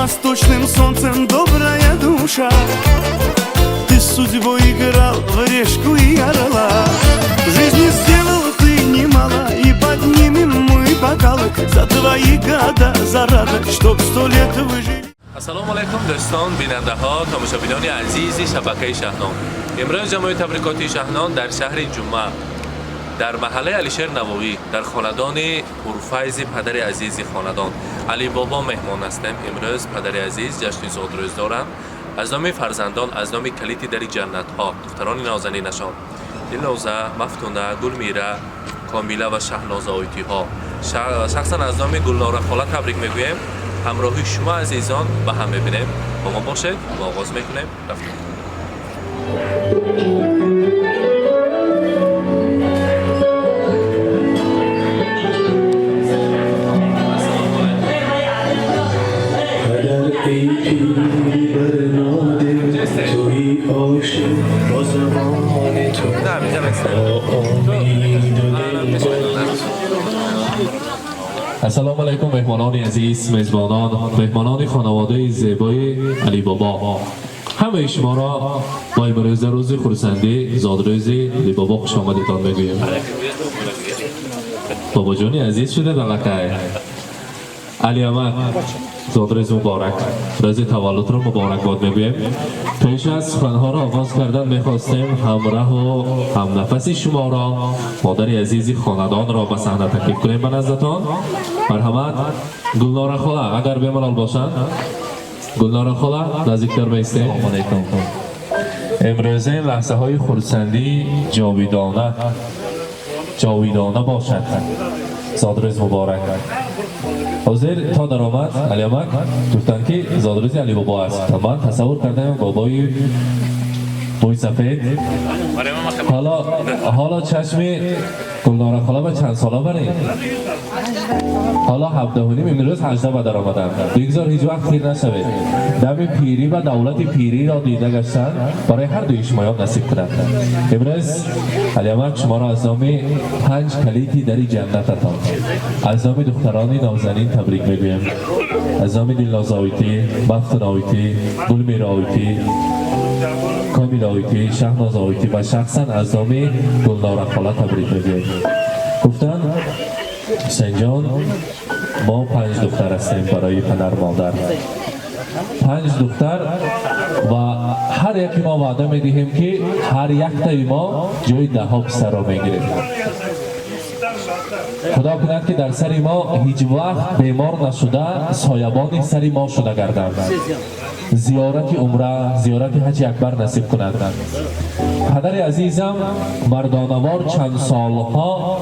восточным солнцем добрая душа. Ты судьбой играл в решку и орла. В жизни сделал ты немало, и поднимем мы бокалы за твои года, за радость, чтоб 100 лет выжили. السلام علیکم دوستان، بیننده ها، تماشاچیان عزیز شبکه شهنام. امروز جمع تبریکات شهنام در شهر جمعه در محله علیشیر نووی در خاندان پرفیض پدر عزیز خاندان علی بابا مهمان هستیم. امروز پدر عزیز جشن زادروز دارند. از نام فرزندان، از نام کلیدی در جنت ها، دختران نازنینشان دلنوزه، مفتونه، گلمیره، کامیله و شهناز آیتی ها. شخصا از نام گلنار خاله تبریک میگویم. همراهی شما عزیزان با هم ببینیم. با ما باشید و آغاز میکنیم. رفتیم. السلام علیکم مهمانان عزیز، مهمانان خانواده زیبای علی بابا. همه شما را با امروز روز خورسندی زادروز علی بابا خوش آمدیدتان میگویم. بابا جانی عزیز شده بلکه علی احمد زادروز مبارک، روز تولد را مبارک باد میگویم. پیش از سخنها را آغاز کردن میخواستیم همراه و هم نفس شما را، مادر عزیزی خاندان را به صحنه تکلیف کنیم به نزدتان. مرحمت گلنار خاله اگر بیمالال باشند. گلنار خاله نزدیکتر بیستیم. امروز این لحظه های خورسندی جاویدانه باشد. زادروز مبارک. حاضر تا در آمد علی احمد گفتن که زادروز علی بابا است. من تصور کردم بابای بوی سفید. حالا چشم گلنار خاله به چند ساله بریم. حالا 17 و نیم، امروز 18 به در آمدن. بگذار هیچ وقت پیر نشوید. دم پیری و دولت پیری را دیده گشتن برای هر دوی شما نصیب کنند. امروز علی احمد شما را از نام 5 کلیدی در جنتتان، از نام دختران نازنین تبریک میگویم. از نام دلناز آیتی، مفتون آیتی، گلمیر آیتی، کامیل آیتی، شهناز آیتی و شخصا از نام گلنار خاله تبریک میگویم. گفتن حسین جان ما 5 دختر هستیم برای پدر مادر. 5 دختر و هر یکی ما وعده میدهیم که هر یک تای ما جای 10 پسر را میگیریم. خدا کند که در سر ما هیچ وقت بیمار نشده، سایبان سر ما شده گردند. زیارت عمره، زیارت حج اکبر نصیب کنند. پدر عزیزم مردانوار چند سالها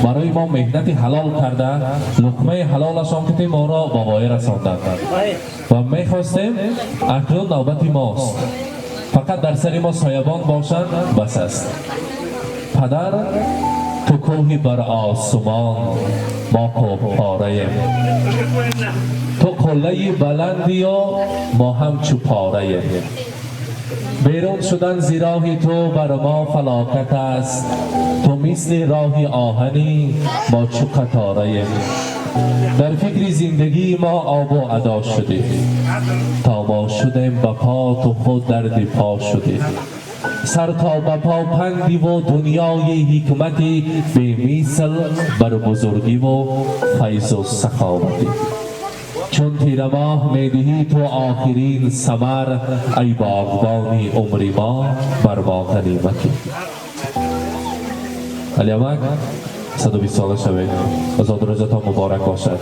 برای ما مهنت حلال کرده، لقمه حلالشان که ما را به وای رساندند و میخواستیم اکنون نوبت ماست. فقط در سر ما سایبان باشند بس است. پدر تو کوهی بر آسمان، ما کوه پاره‌ایم. تو قله بلندی و ما هم چوپاره‌ایم. بیرون شدن زی راه تو بر ما فلاکت است. تو مثل راه آهنی، ما چو قطاره‌ایم. در فکر زندگی ما آب و ادا شدیم، تا ما شدیم به پا تو خود درد پا شدیم. سر تا به پا پندی و دنیای حکمتی، بی مثل بر بزرگی و فیض و سخاوتی. چون تیر ماه میدهی تو آخرین ثمر، ای باغبانی عمری ما بر ما غنیمتی. علی احمد 120 ساله شوید و زادروزتان مبارک باشد.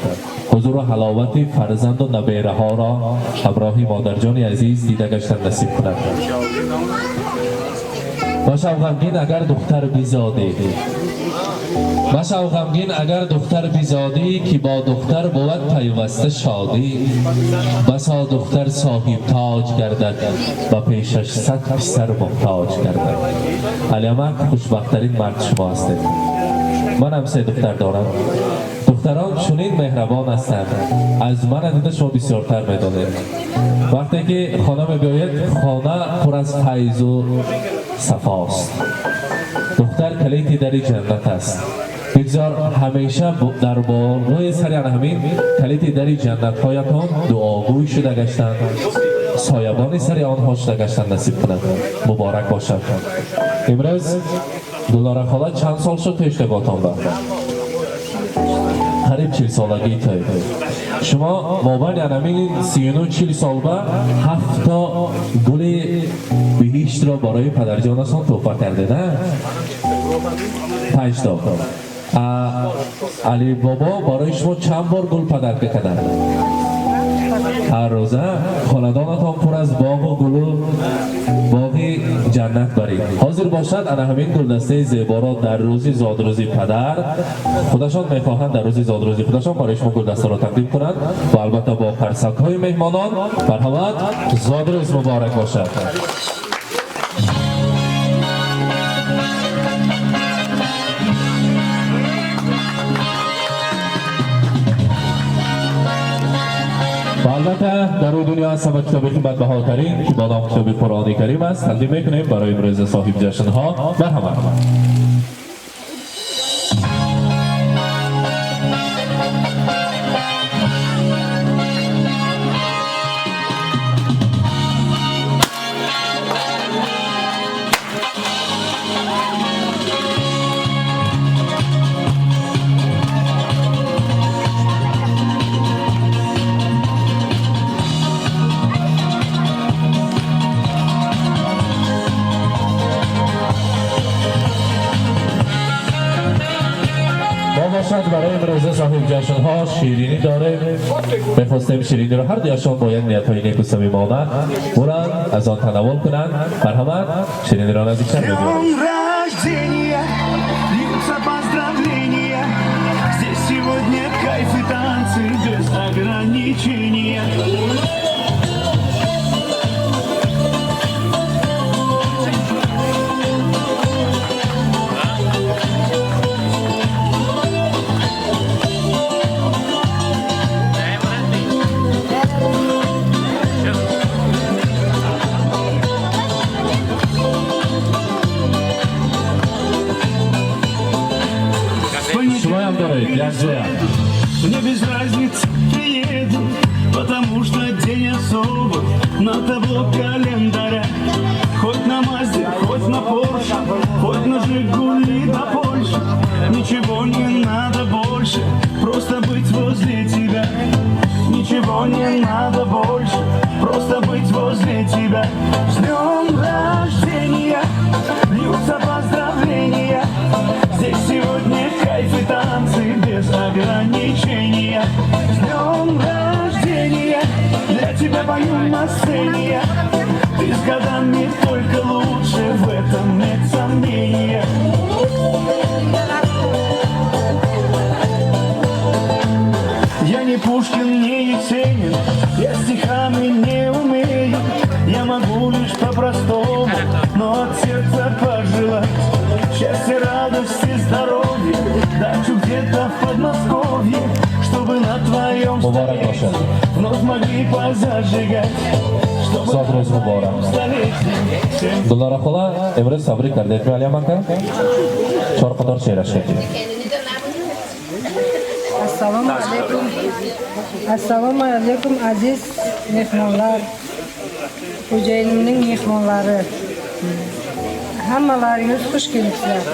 حضور و حلاوت فرزند و نبیره ها را همراهی مادر جان عزیز دیده گشتن نصیب کند. باشم غمگین اگر دختر بیزادی، باشم غمگین اگر دختر بیزادی، که با دختر بود پیوسته شادی. بسا دختر صاحب تاج گردد و پیشش 100 پسر محتاج گردد. علی احمد خوشبخت‌ترین مرد شما هستید. من هم 3 دختر دارم. دختران چنین مهربان هستند، از من دیده شما بسیارتر میدانید. وقتی که خانه میگوید خانه پر از فیض و صفاست. دختر کلیدی در جنت است. بگذار همیشه در بالای سر همین کلید دری جنت هایتان دعاگوی شده گشتند سایبان سر آنها شده گشتند نصیب کنند مبارک باشد. امروز دلاره خاله چند سال شد تو اشتباهتان با قریب 40 سالگی توی شما مابین همین 39-40 سال با 7 تا گل بهشت را برای پدرجانتان تحفه کرده نه 5 تا علی بابا برای شما چند بار گل پدر کرده هر روزه خاندانتان پر از باغ و گل و باغ جنت برید حاضر باشد. انا همین گلدسته زیبا را در روز زادروزی پدر خودشان میخواهند در روز زادروزی خودشان برای شما گلدسته را تقدیم کنند و البته با قرصک های مهمانان مرحمت زادروز مبارک باشد. البته در اون دنیا هست و کتاب قیمت بهاترین که با نام کتاب قرآن کریم است تقدیم میکنیم برای امروز صاحب جشن ها. مرحبا. برای امروز صاحب جشن ها شیرینی داره بخواستیم شیرینی رو هر دیاشان باید نیت های نیک و صمیمانه برن از آن تناول کنند. مرحمت شیرینی را نزدیکتر بگیرید. Здесь сегодня кайф и танцы без ограничения. Мне без разницы приеду, потому что день особый на табло календаря. Хоть на Мазде, хоть на Порше, хоть на Жигули до Польши. Ничего не надо больше, просто быть возле тебя. Ничего не надо больше, просто быть возле тебя. С днем рождения льются поздравления. Здесь сегодня кайф и танцы без ограничения. С днем рождения для тебя пою на сцене. Ты с годами только лучше, в этом нет сомнения. Я не Пушкин, не Есенин, я стихами не умею. Я могу лишь по-простому, но от сердца пожелать счастья, радости, здоровья, дачу где-то в Подмосковье, чтобы на твоем столе вновь могли позажигать. Zodroz muborak. Dulnora xola emroz sabri kardek ma'lum aka. Chor qator she'rash kedik. Assalomu alaykum aziz mehmonlar. Xo'jayinimning mehmonlari. Hammalaringiz xush kelibsizlar.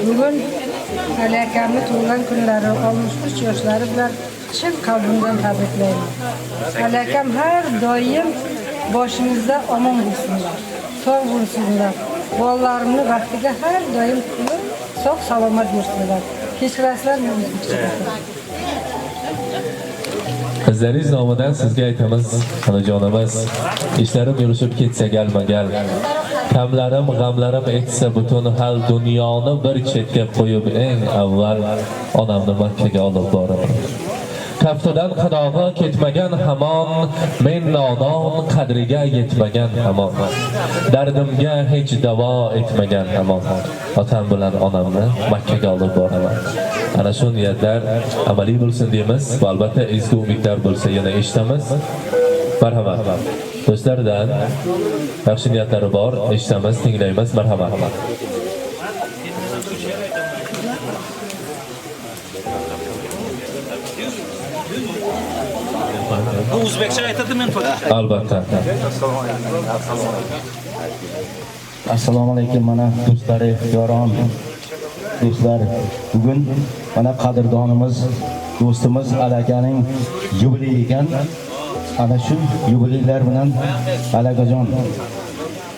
Bugun Ali akamning tug'ilgan kunlari 63 yoshlari bilan chin qalbimdan tabriklayman. Ali akam har doim boshingizda omon bo'lsinlar, sog' bo'lsinlar. Bolalarimni vaqtiga har doim qilib, sog' salomat yursinlar. Kechirasizlar meni. Qizlaringiz nomidan sizga aytamiz, onajonimiz, ishlarim yurishib ketsa galma-gal. Kamlarim, g'amlarim etsa butun hal dunyoni bir chetga qo'yib eng avval onamni Makkaga olib boraman. Kaftidan qadog'i ketmagan hamon, men nodon qadriga yetmagan hamon. Dardimga hech davo etmagan hamon. Otam bilan onamni Makkaga olib boraman. Ana shu niyatlar amaliy bo'lsin deymiz va albatta ezgu umidlar bo'lsa yana eshitamiz. Marhamat. Do'stlardan yaxshi niyatlari bor, eshitamiz, tinglaymiz. Marhamat. Bu o'zbekcha aytadimi men? Albatta. Assalomu alaykum mana do'stlar, yoron do'stlar. Bugun mana qadrdonimiz, do'stimiz Alakaning yubileyi ekan. Ana shu yubileylar bilan Alakajon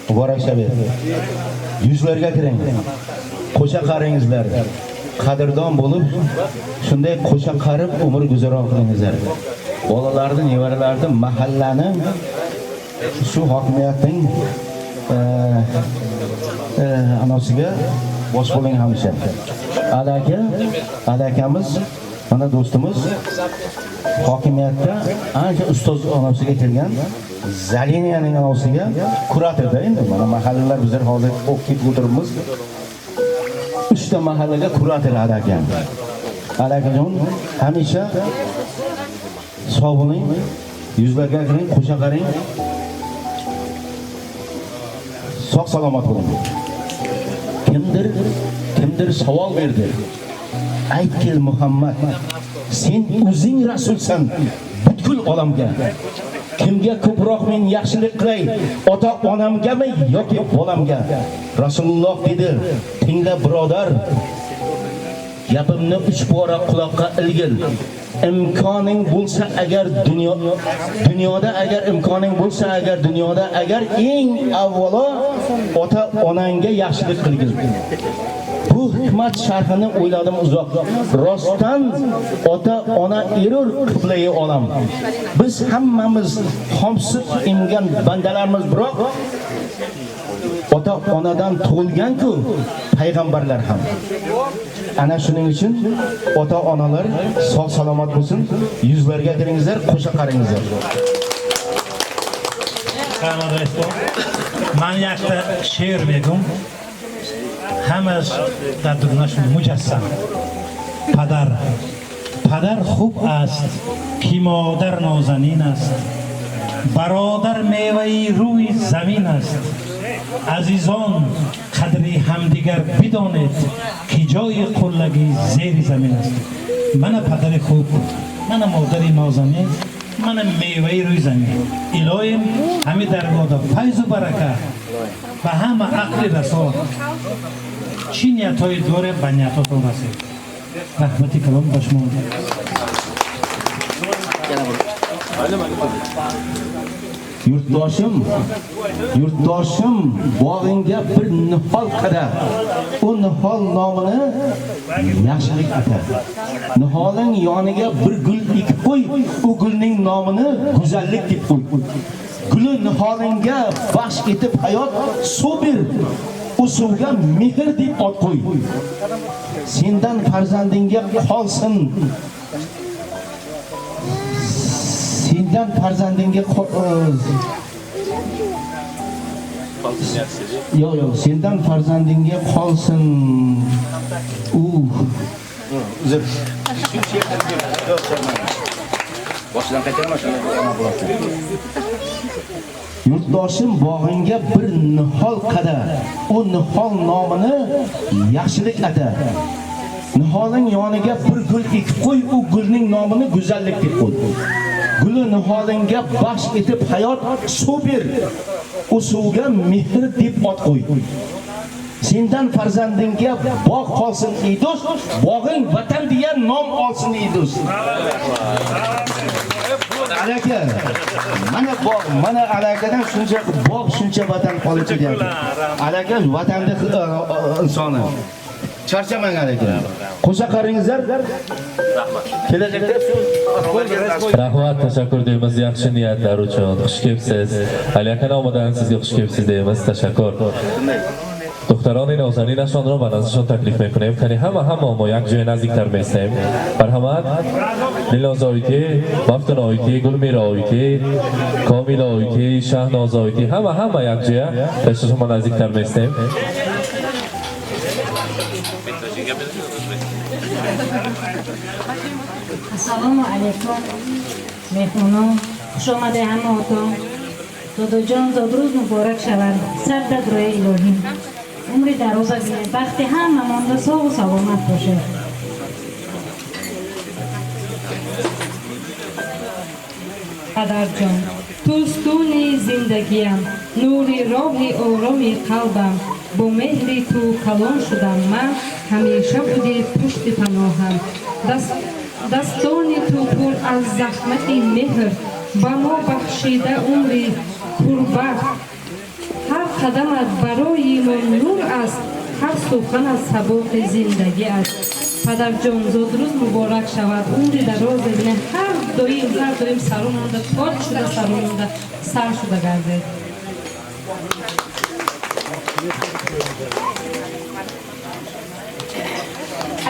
muborak shaber. Yuzlarga kiring. Qo'sha qaringizlar. Qadrdon bo'lib, shunday qo'sha qarib umr guzaron qilingizlar. Bolalarni, nevaralarni, mahallani shu hokimiyatning anosiga bosh bo'ling hamisha. Alakamiz, mana do'stimiz hokimiyatda ancha ustoz anosiga kelgan, Zaliniyaning anosiga kuratorda endi mana mahallalar bizlar hozir o'qib o'tiribmiz. 3 ta mahallaga kurator Alakam. Alakajon hamisha sog' bo'ling, yuzlarga kiring, qo'sha qaring. Sog' salomat bo'ling. Kimdir savol berdi. Aytgil Muhammad, sen o'zing rasulsan butkul olamga. Kimga ko'proq men yaxshilik qilay, ota-onamgami yoki bolamga? Rasululloh dedi, tingla birodar, gapimni 3 bora quloqqa ilgil. İmkoning bo'lsa agar dunyoda agar imkoning bo'lsa agar dunyoda agar eng avvalo ota-onangga yaxshilik qilgin. Bu hikmat sharhini o'yladim uzoq. Rostdan ota-ona erur qiblai olam. Biz hammamiz xomsiz emgan bandalarimiz, biroq ota-onadan tug'ilgan-ku payg'ambarlar ham. Ana shuning uchun ota-onalar sog' salomat bo'lsin. Yuzlarga kiringizlar, qo'sha qaringizlar. من یک شعر میگم همش در درونش مجسم. پدر خوب است که مادر نازنین است، برادر میوه روی زمین است. عزیزان قدری همدیگر بدانید که جای قلگی زیر زمین است. من پدر خوب، من مادر نازنین، من میوه روی زمین. الهیم همه درگاه فیض و برکت و همه عقل رسول چی نیتای دوره به نیتاتون رسید. رحمتی کلام به شما. Yurtdoshim bog'ingga bir nihol qada. O nihol nomini yaxshilik atar. Niholning yoniga bir gul ekib qo'y, o gulning nomini go'zallik deb qo'y. Guli niholingga baxsh etib hayot suv ber, o suvga mehr deb ot qo'y. Sendan farzandingga qolsin. Sendan farzandingga Yo'q, sendan farzandingga qolsin. Uzr. Boshdan qaytarma shuni. Yurtdoshim bog'ingga bir nihol qada. O nihol nomini yaxshilik atar. Niholning yoniga bir gul ekib qo'y, u gulning nomini go'zallik deb qo'y. Guli niholingga baxsh etib hayot suv ber, u suvga mehr deb ot qo'y. Sendan farzandingga bog' qolsin ey do'st, bog'ing vatan degan nom olsin ey do'st. Alaka, mana bog', mana alakadan shuncha bog', shuncha vatan qolichi deyapti. Alaka vatanning insoni. Charchamang alaka. Qo'sha qaringizlar. Kelajakda shu Rahmat, tashakkur deymiz yaxshi niyatlar uchun. Xush kelibsiz. Alaka nomidan sizga xush kelibsiz deymiz. Tashakkur. دختران نازنین نشان را به نزدشان تکلیف میکنیم کنی همه یک جای نزدیکتر میستیم. مرحمت نیلناز آیتی، بفتون آیتی، گلمیر آیتی، کامیل آیتی، شهناز آیتی، همه یک جای دست شما نزدیکتر میستیم. Assalomu alaykum. Mehmonon, xush omade hamma ota. Dodojon Zodruz muborak shavad. Sardagroy ilohim. Umri daroz bile, baxti hammamonda sog' u salomat boshad. پدرجان توستون زندگیم نوری راهی آرامی قلبم با مهری تو کلان شدم من همیشه بودی پشت پناهم دستان تو پر از زحمت مهر با ما بخشیده عمری پربخت هر قدمت برای ما نور است هر سخن از سباق زندگی است پدرجان زادروز مبارک شود عمری دراز ببینه هر دایم سرو مونده تاج شده سرو مونده سر شده گرده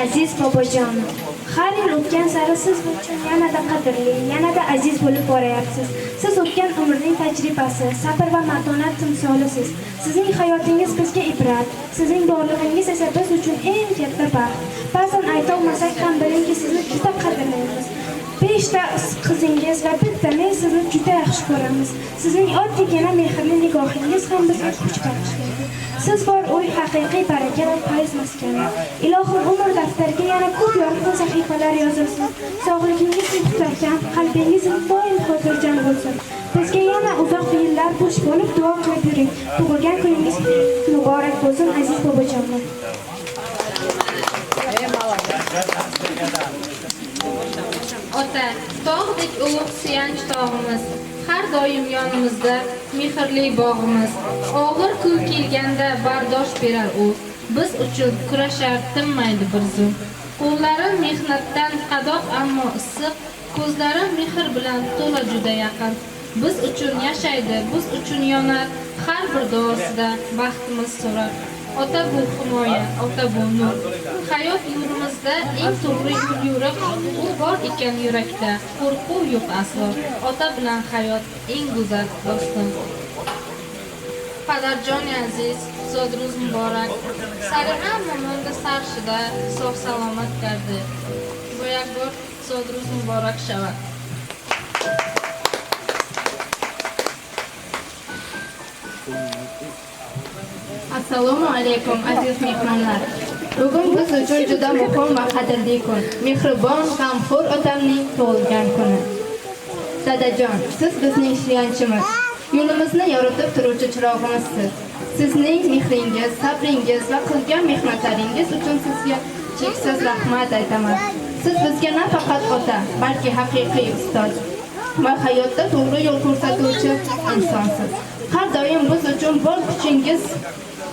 Aziz bobojon, har yil o'tgan sari siz uchun yanada qadrli, yanada aziz bo'lib boryapsiz. Siz o'tgan umrning tajribasi, sabr va matonat timsolisiz. Sizning hayotingiz bizga ibrat, sizning borlig'ingiz esa biz uchun eng katta baxt. Ba'zan aytolmasak ham bilingki sizni juda qadrlaymiz. 5 ta qizingiz va bitta men sizni juda yaxshi ko'ramiz. Sizning oddiygina mehrli nigohingiz ham bizga kuch bag'ishlaydi. Siz bor uy haqiqiy baraka va fayz maskani. Ilohim umr daftariga yana ko'p yorqin sahifalar yozilsin. Sog'ligingiz mustahkam, qalbingiz doim xotirjam bo'lsin. Bizga yana uzoq yillar bo'sh bo'lib duo qilib yuring. Tug'ilgan kuningiz muborak bo'lsin aziz bobojonlar. Ota, tog'dek ulug' suyanch tog'imiz, har doim yonimizda mehrli bog'imiz. Og'ir kun kelganda bardosh berar u, biz uchun kurashar tinmaydi bir zum. Qo'llari mehnatdan qadoq ammo issiq, ko'zlari mehr bilan to'la juda yaqin. Biz uchun yashaydi, biz uchun yonar, har bir duosida baxtimiz so'rar. Ota bu himoya, ota bu nur. Hayot yo'limizda eng to'g'ri yo'l u bor ekan yurakda. Qo'rquv yo'q aslo. Ota bilan hayot eng go'zal dostim. Padarjon aziz, zodruz muborak. Sari hamma monda sarshida sog' salomat gardi. Bu yak bor zodruz muborak shavad. Assalomu alaykum aziz mehmonlar. Bugun biz uchun juda muhim va qadrli kun. Mehribon, g'amxo'r otamning tug'ilgan kuni. Dadajon, siz bizning suyanchimiz, yo'limizni yoritib turuvchi chirog'imizsiz. Sizning mehringiz, sabringiz va qilgan mehnatlaringiz uchun sizga cheksiz rahmat aytaman. Siz bizga nafaqat ota, balki haqiqiy ustoz va hayotda to'g'ri yo'l ko'rsatuvchi insonsiz. Har doim biz uchun bor kuchingiz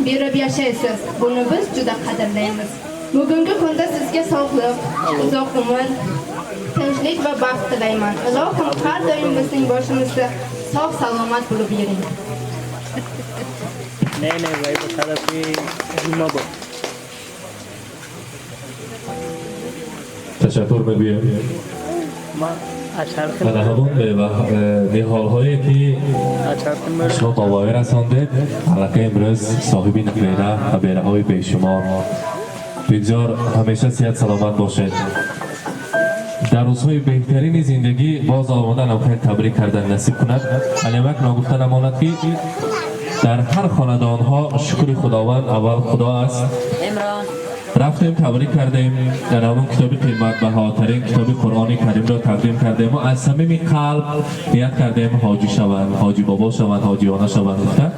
berib yashaysiz. Buni biz juda qadrlaymiz. Bugungi kunda sizga sog'lik, uzoq umr, tinchlik va baxt tilayman. Ilohim har doim bizning boshimizda sog' salomat bo'lib yuring. नहीं भाई बता दो कि जुम्मा को تشکر میگویم و همون به حال‌هایی که شما تاوایی رساندید حلقه امروز صاحبی نقلیده و بیره‌های بیشمار بگذار همیشه صحت سلامت باشید در روزهای بهترین زندگی باز آمدن هم خیلی تبریک کردن نصیب کند علمک نگفتن امانت که در هر خاندان ها شکر خداوند اول خدا است رفتیم تبریک کردیم در همون کتاب قیمت بهاترین کتاب قرآن کریم را تقدیم کردیم و از صمیم قلب نیت کردیم حاجی شوند حاجی بابا شوند حاجیانه شوند گفتن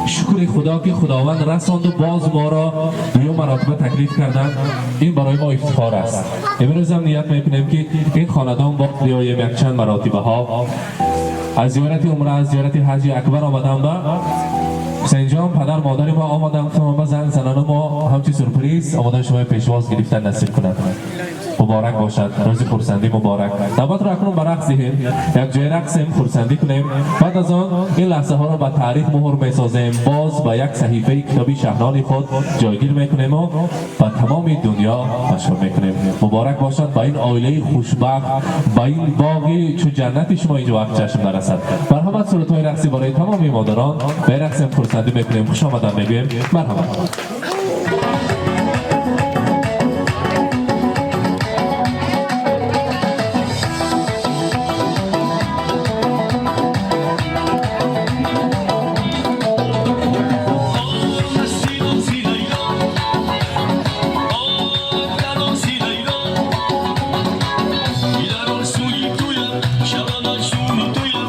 شکر خدا که خداوند رساند و باز ما را دو مراتبه تکلیف کردن این برای ما افتخار است امروز هم نیت میکنیم که این خاندان با بیایم یک چند مراتبه ها از زیارت عمره از زیارت حج اکبر آمدم با حسین جان پدر مادر ما آمدن تمام زنان ما همچی سورپرایز آمدن شما پیشواز گرفتن نصیب کنند مبارک باشد روز خرسندی مبارک نوبت را اکنون به رقص دهیم یک جای رقصیم خرسندی کنیم بعد از آن این لحظه ها را به تاریخ مهر میسازیم باز به یک صحیفه کتابی شهنال خود جایگیر میکنیم و به تمام دنیا مشهور میکنیم مبارک باشد با این عائله خوشبخت با این باغی چو جنت شما اینجا وقت چشم برسد مرحمت سرودهای رقصی برای تمام مادران به رقصیم خرسندی میکنیم خوش آمدن میگویم مرحمت Şabanan şunu duyan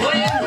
Oye,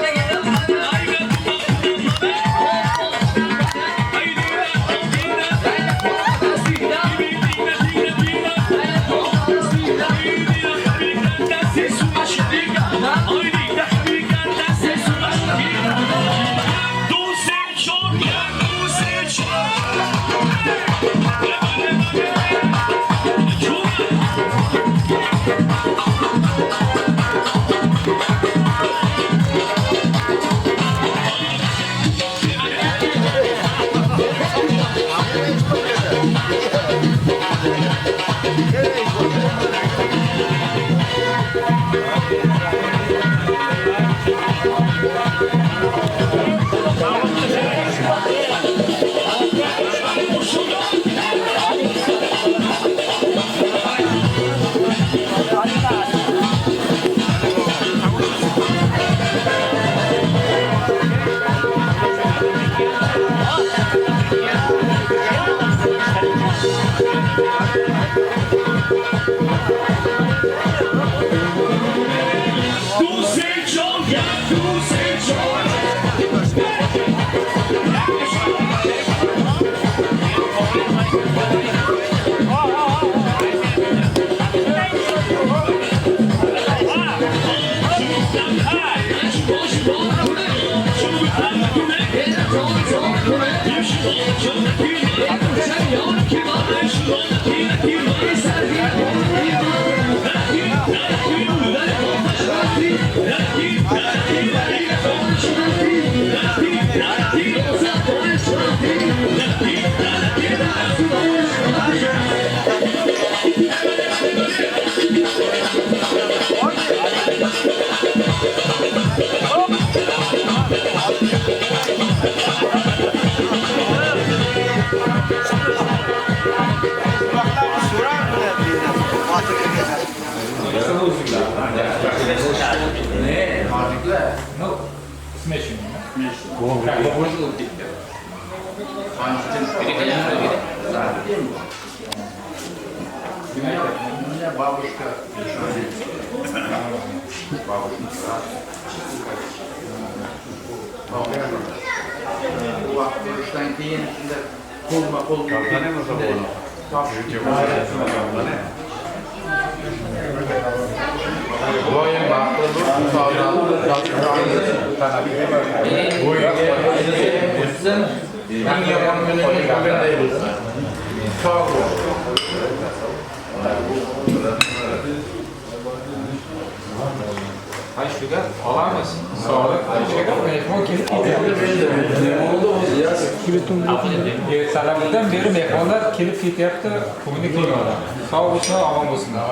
Salamdan beri mehmonlar kelib ketyapti, ko'ngli kelmoqda. Sog' bo'lsin, omon bo'lsinlar.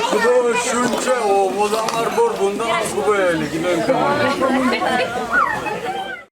Xudo shuncha odamlar bor, bundan bu bo'laylik.